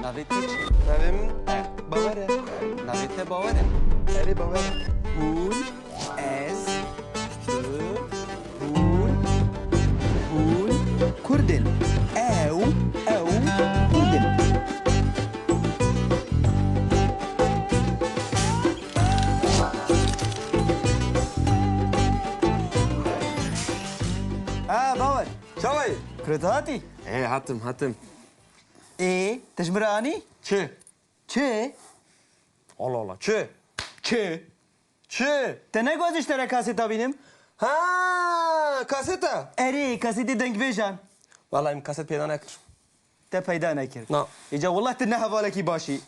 Navê te çi? Navê min Bawer e. Navê te Bawer e? Erê Bawer e. Hûn, ez, tu, hûn, Kurdin. Ew, Kurdin. باور Çavay. كريتاتي Hatım. ايه تجبراني Çi. چه Allah Allah. Çi. چه Çi. تنه گذاشته کاستا بینم Ha, kaseta. اری کاستی دنگ بیجان Vallahi kaset peyda nekir. تا پیدا نکرد Na. ایجا والله تنه حوالکی باشی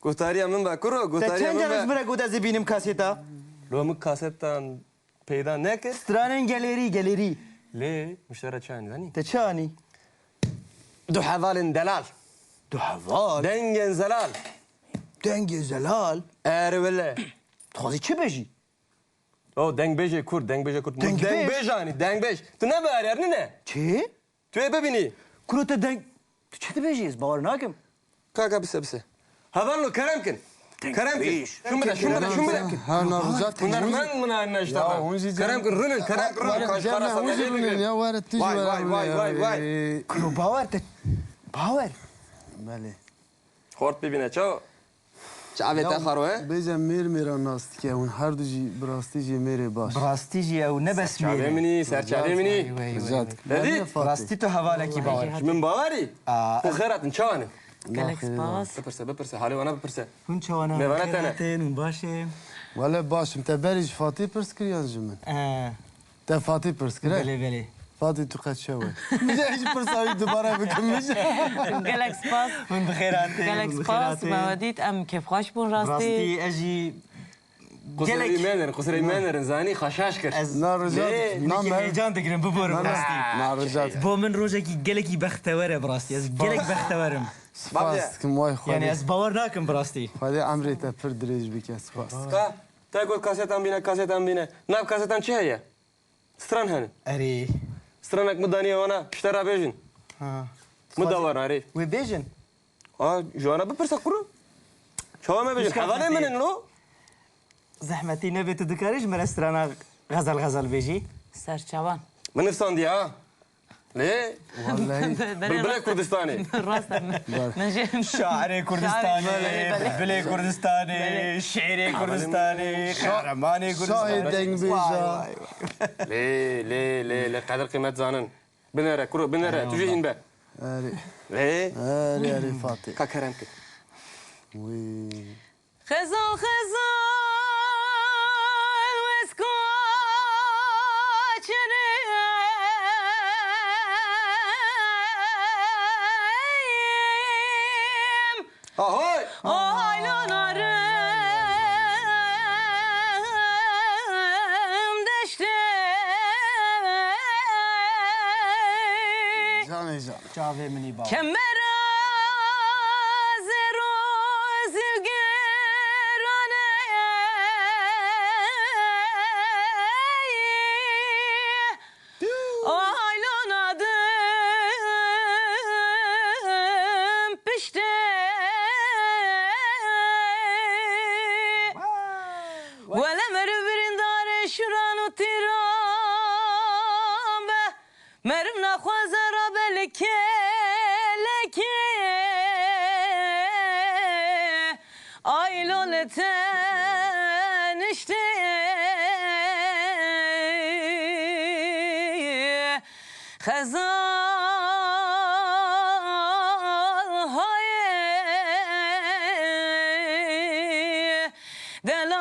Guhtariya min be kuru. تا Guhtariya چند min جانش be. برا گود از بینم کاستا Romik kasetten peyda nekir. سترانن گلری Le, müşteri çayını zani. تا چانی Du havalin delal. دو حوال Dengen zelal. دنگ زلال Ervele. تخوازی چه بجی O dengbeje kur. Dengbej? Dengbej hani, dengbej. Tu ne var yani ne? چه Tu ebe bini. کرو تا دنگ تو چه بجی از باور ناکم Kaka bise. Havallo keremkin. Keremkin. Şun bile. ها نارجات Bunlar men mına anlaştılar. Keremkin rülün. Kaş parası. يا وارد تجي Vay. کرو باور تا باور بله Hort bibine çao. Çave te xaro he? بيجا مير ميرا ناستكي هون هر جي براستي جي ميري باش براستی جی او نبس Çave میره mini, serçave mini. زاد Dedi? براستی تو حوالکی باور Min bavari? Bu xeratın çavanı. قالك سباس Bepirse. Hali bana bepirse. هون چوانا میوانه تنه. خیراتین و باشه ولا باش انت بريج فاطي برسكريان جمن انت فاطي برسكري بله بله فاطي تو قد شوي مش ايش برساوي دوباره بكمش قالك سباس هون بخیراتین قالك سباس ما وديت ام كيف خوش بون راستي راستی اجی Kusur imenerin zani xaşaş kır. نارجات نام نام هیجان دگرم ببارم راستی نارجات با من روزه کی گلکی بختوره براستی از گلک بختورم سباس كم واي یعنی خوالي از باور ناکم براستی خوالي عمري تفر دريج بك سباس Ka. Te gol kasetan bine. Nav kasetan çi heye? Stran hani. اری Stranak mı daniye ona? Piştera bejin. ها Mı da var ari. و بیجن Aa, Joana bepirse kuru. Çava me bejin. Müşkil Havale değil. minin lo. زحمتی نبی تو دکاریش مرسترانا غزل بیجی سرچوان Min ifsandi ha. Le. والله Bilbile Kurdistani. راسا من جيم شاعر کردستانی بله. بل کردستانی شعر کردستانی قهرمان شاهد کردستانی دنگ بيجا Le. Kadir kıymet zanın. Binere kuru binere. Tüce in be. اري Le. اري فاطي Ka kerem ki. وي خزال وسكوتشريم Ahoy. Aylanarım deşte جاني جان جاوه منی با Kemer zero zilgerane aylonadım pişte ولمر برندار شران و تیران به مرم نخوازه را بلکه لکه آیلون تنشته خزان های دلال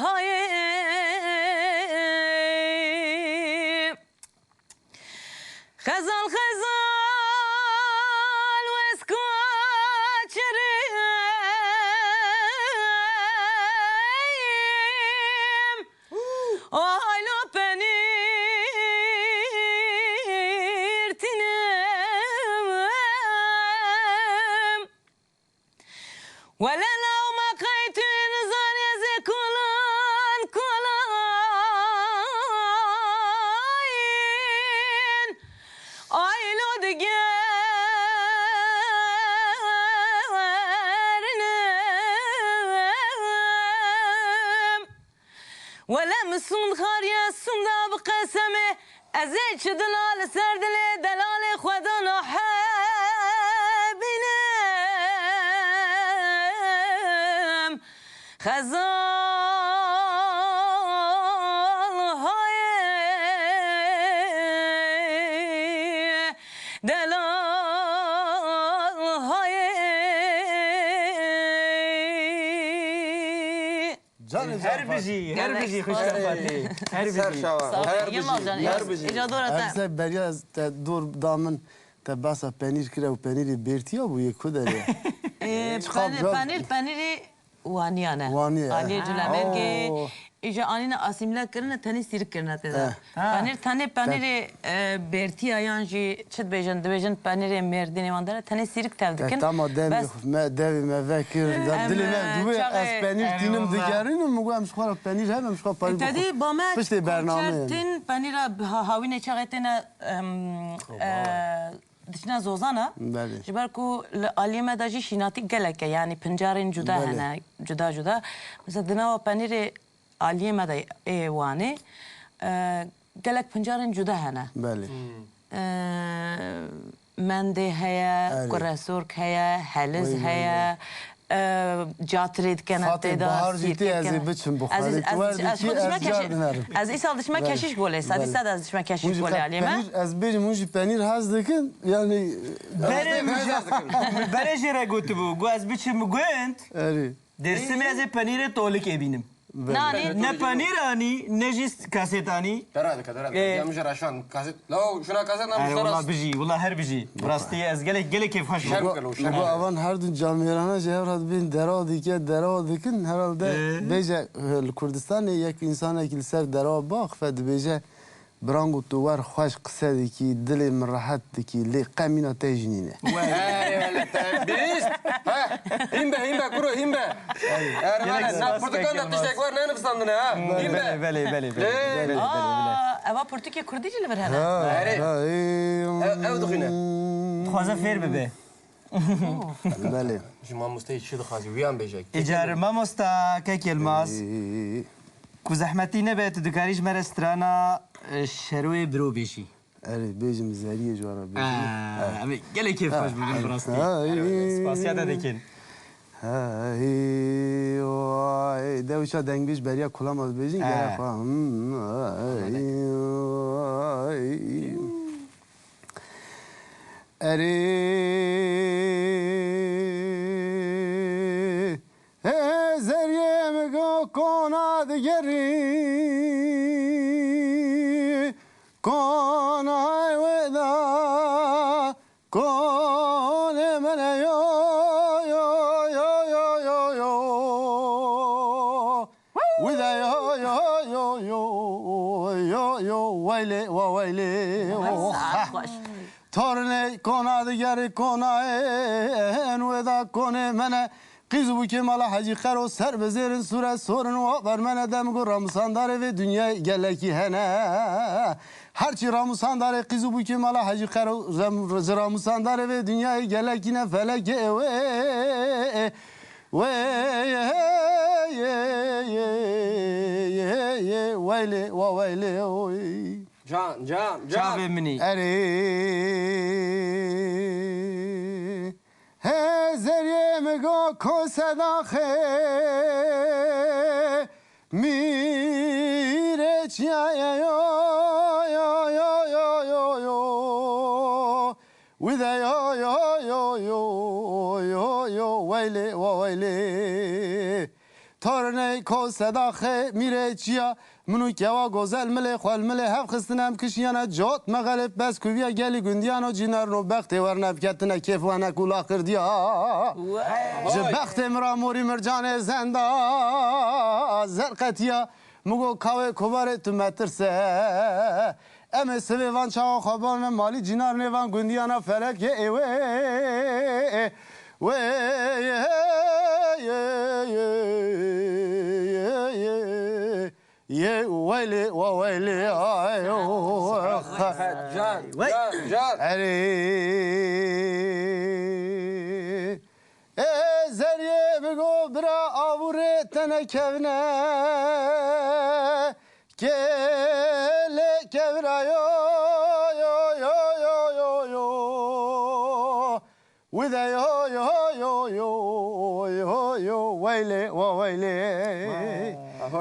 های خزال و اسکوچریم آیلو پنیرتینم ولا لو ما قيت نزال يزي كلان آيلو دقان ولم سون خاريا سون دا بقسمه ازيد دلال سردل دلال خدا نحبينم خزال هاي دلال هاي Canı Her bir şey hoş geldin. Her bir Ser şey. şava. Her bir Yılmaz şey. canım. Her bir şey. İcadora da. Evse beriya te dur damın te basa penir kire u peniri bertiya bu yeku dere. Çıkab biraz- Peniri vaniyane. Vaniye, Ali Cülemerge. Oo. İşte anine asimle kırına tani sirik kırına teda. Ha. Peniri bertiya yanji çıt bejen dvejen peniri merdine vandara tani sirik tevdikin. Tamam devi me vekir da dilime duve çağı- az penir tinim digerin mu gam şkara penir hem şkara penir. Tedi bamet Pişti bername. konçertin penira havine çağetine dişine zozana. Bəli. Jiber ku alime da jî şînatik geleke yani pincarên cuda Bəli. hene cuda cuda. Mesela dinava penîrê aliyeme da ê wanê gelek pincarên cuda hene. Bəli. Mendê heye, Bəli. kuresork heye, heliz Vay, vay, heye. Catrê dikene Fatih, têda. bahar sîrkê ciddi ez ê dikene. biçim bu Ez- xalit. ez- Wer ez- dikî ez xwe ez dişme car keşiş- dinerim. Ez îsal dişme Bəli. keşiş golê. Bəli. Sad ez dişme keşiş golê aliyeme. Penir ez bejim unji penir haz dikin yani Bere jere gotu bu. Gaz biçim gund. eri. Dersimi az penire tolik ebinim. Nani? Ne penir ani, ne jist kaset ani. Derhadi. Yamış raşan. Kaset. La şuna kaset namış Yani valla taras. biji, valla her biji. Rastı az gelek keyif hoş. Şerm Bu kelo. bu avan her dün camirana cevrat bin dera dikin herhalde beje Kurdistan yek insan ekil ser dera bak fed beje brangu tu var hoş kısa diki dilim rahat diki li kamina tejnine. Biz. Himbe kuru himbe. Ermane. Na Portekal'da tiştek var ne nıfsandın ha? Himbe. Bele. Eva Portekya Kurdice li ver hene. Ev dukhine. Xwaza fer bibe. Bale. Jima musteyi çi dixwazi wiyan bêjek. Ecar mamosta kek Yılmaz. Ku zahmeti nebet dikariş merestrana şeroy bro beşi. Eri bejim zeriye jwara bejim. Abi gelek keyif hoş bugün rastı. Spasiya da dikin. Devşa dengbiş beriya kulamaz bejin gerek var. Eri zeriyem go kona digeri kona veda kone mene yo Wida yo wayle wa wayle Hoş. Torne kona digeri kona en veda kone mene Kızı kemala hacı karo ser bezerin sure sorun o vermene dem go ramsandare ve dünya geleki hene Harçı ramsandare kızı bu kemala hacı karo ramsandare ve dünya gelekine feleke Wayle wa wayle oy Can. Çave mini. Eri Hezeriyem go kosedache Mireç ya yo With a yo Wayle wa wayle Torne kosedache mireç ya منو کوا گوزل مله خال مله هف خستنم کشیانه جات مغلب بس کویا گلی گندیانو جینر رو بخت ورنب کتنه کیف و نکولا کردیا ج بخت مرا موری مرجان زنده زرقتیا مگو کاوه کوباره تو مترسه ام سوی وان چاو خبان مالی جینر نیوان گندیانا فلک ایوه Ye wayli wa wayli ayo Can. Eri Zeriye bigo bira avure tene kevne Kele kevra yo yo yo yo yo yo with a yo yo yo yo yo yo wayle wa wayle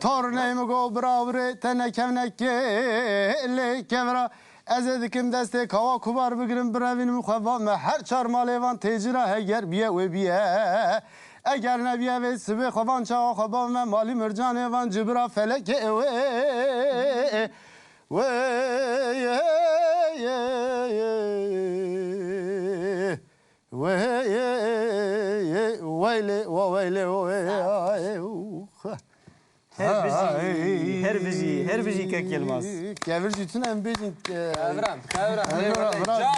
tornayım go bravre tene kevnek kele kevra ezedikim deste kava kubar bigrim bravin mukhava me her çarma levan tecira heger biye ve biye eğer nebiye ve sibe khavan çağa khavan ve mali mercan evan cibra felek ve Her bizi kek Yılmaz. Kevirci tün em bejin Kavram.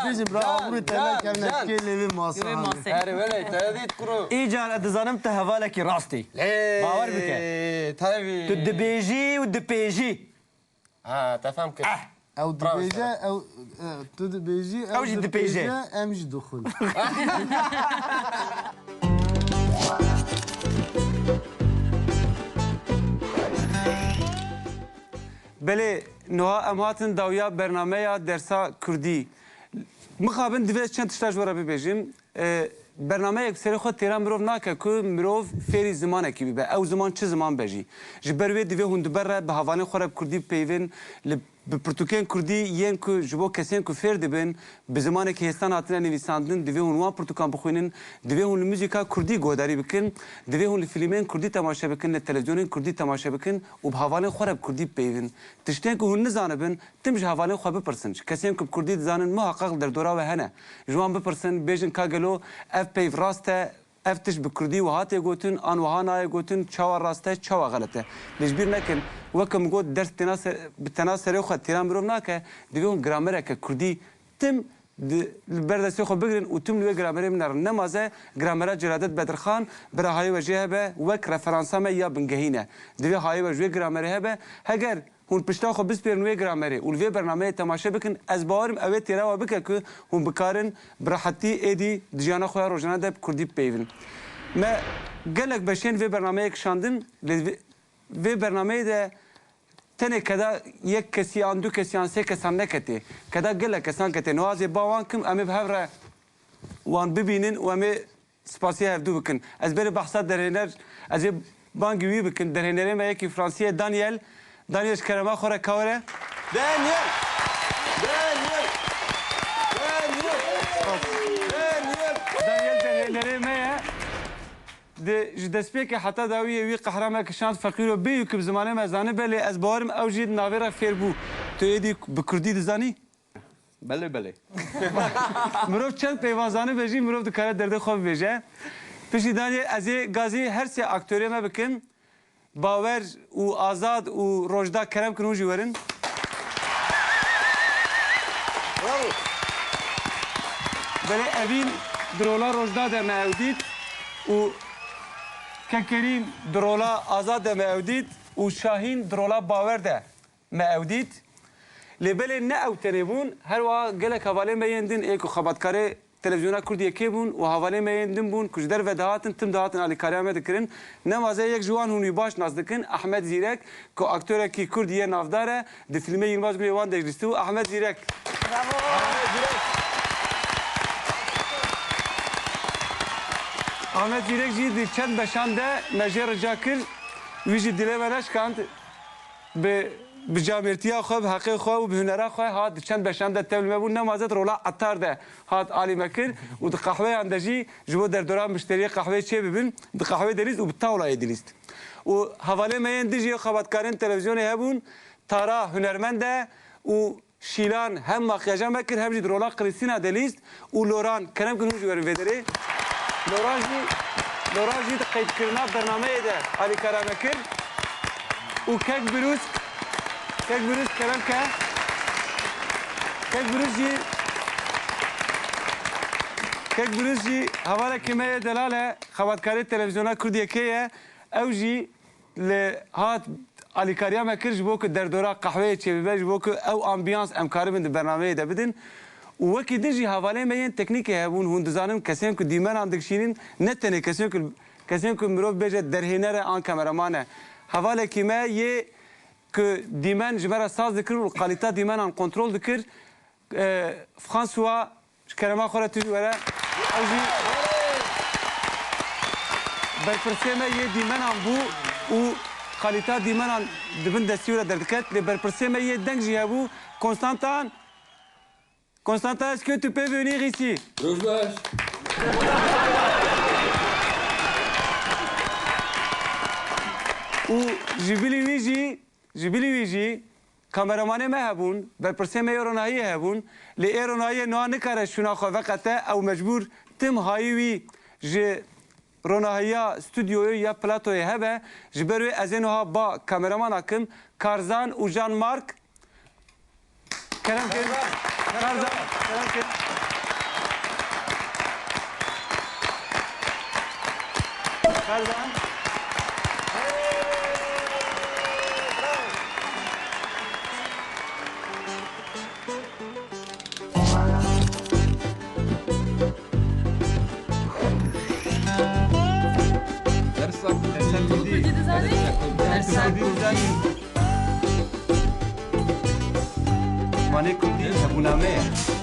bejin bravo bu tane kevnek kelevi masa Her böyle tedit kuru. İyican edzanım te hevaleki rastı. باور بك. Tabii. Tu dibêjî û dipêjî. Ha, tefhem ki. او دبيجه او تو دبيجي أو جي دبيجي. ام جي دخول بله نوها ام هاتن داویا برنامه درسا کردی مخابن دویست چند تشتاج ورا ببیجیم برنامه یک سری خود تیران مروف ناکه که مروف فیری زمانه کی بیبه او زمان چه زمان بجی جبروی دوی هند بره به هوانه خورب کردی پیوین به پرتوکین کردی ین که جبو کسین که فیر دبن به زمانه که هستان هاتنه نویساندن دوی هنوان پرتوکان بخوینن دوی هن موزیکا کردی گوداری بکن دوی هن فیلمین کردی تماشا بکن تلویزیونین کردی تماشا بکن و به هوانه خورب کردی پیوین تشتین که هن نزانبن تمش هوانه خواب بپرسن کسین که کردی زانن محقق در دورا و هنه جوان بپرسن بیجن کاگلو اف پیو راسته افتش بکردی و هاتی گوتن آن وهانای گوتن چاوا راسته چاوا غلطه لجبیر نکن وکم گوت درس بتناسر خود تیران برام نکه دیگه گرامره که کردی تم بردستی خود بگیرن و تم لوی گرامره منر نمازه گرامره جلادت بدرخان برای های وجه به وک رفرانسا ما یا بنگهینه دیگه های وجه گرامره به هگر هون پشتا خو بس پیرنوی گرامری و لوی برنامه تماشا بکن از باورم اوه تیرا و بکن که هون بکارن براحتی ایدی دیجانا خواه روزانه دب کردی پیون ما گلک بشین وی برنامه یک شاندن وی برنامه ده تنه کدا یک کسی آن دو کسی آن سه کسان نکتی کدا گلک کسان کتی نوازی باوان کم امی بهفره وان ببینن و امی سپاسی هفدو بکن از بری بحثات درهنر از بانگوی بکن درهنره ما یکی فرانسیه دانیل کرما خوره کاره Daniel. دانیل مایا ده جدسپی که حتی داویه وی قهرمان کشان فقیر و بیو که بزمانه مزانه بله از بارم اوجید ناویرا فیر بو تو ایدی بکردی دزانی بله مروف چند پیوازانه بجی مروف دکاره درده خواب بجه پیشی دانیل از گازی هر سی اکتوری ما بکن باور و آزاد و روجدا کرم کنو جوارن بله اوین درولا روجدا در معودید و ککرین درولا آزاد در معودید و شاهین درولا باور در معودید لبله نه او تنبون هر وا گله کواله میندین ایکو خبرکاره تلویزیونا کردیه کی بون و حواله میندین بون کجدر و دهاتن تم دهاتن علی کاریامه دکرین نمازه یک جوان هونی باش ناز دکن احمد زیرک که اکتوره کی کردیه نافداره د فیلم یلماز گلی وان دجستو احمد زیرک احمد زیرک جی دی چند بشانده مجر جاکر ویجی دله منش کاند به بجامرتیا خواب حقیق خواب و به هنرا خواه هات چند بشنده تبل مبون نمازت رولا عطار ده هات عالی مکر و ده قهوه اندجی جو در دوران مشتری قهوه چه ببین ده قهوه دلیست و به تاولا دلیست و حواله میان دیجی خبرکارین تلویزیون هبون تارا هنرمنده و شیلان هم مخیجان مکر هم جد رولا قریسینا دلیست و لوران کنم کنو جوارن ودره لوران جی ده قید کرنا برنامه ده علی کارا مکر و کک بروز کک بروز کلام که کک بروز جی حواله کمه دلاله خبرکاری تلویزیونا کردیه که او جی هات علیکاریا مکرج بو که در دوره قهوه چه بیبج بو که او امبیانس امکاری بند برنامه ده بدن وکی دیجی حواله میین تکنیک هبون هندزانم کسیم که دیمن اندکشینین نتنه کسیم که مروف بجه درهنر آن کامرامانه حواله کمه یه که دیمن جبر ساز دکر و قالیتا دیمن آن کنترل دکر فرانسوا کرما خورا تجی وره اوجی برپرسیمه یه دیمن آن بو و قالیتا دیمن آن دبن دستی وره دردکت لی برپرسیمه یه دنگ جی هبو کنستانتان est-ce que tu peux venir ici? Rojbaş. و جبلی ویجی کامرمانه ما هبون برپرسه ما ایرانایی هبون لی ایرانایی نه نکاره شونا خو وقته او مجبور تم هایوی ج روناهیا استودیوی یا پلاتوی هبه جبروی از اینها با کامرمان اکم کارزان و جان مارک کلام کن کارزان کلام کن کارزان Mane kurdî hebûname ye.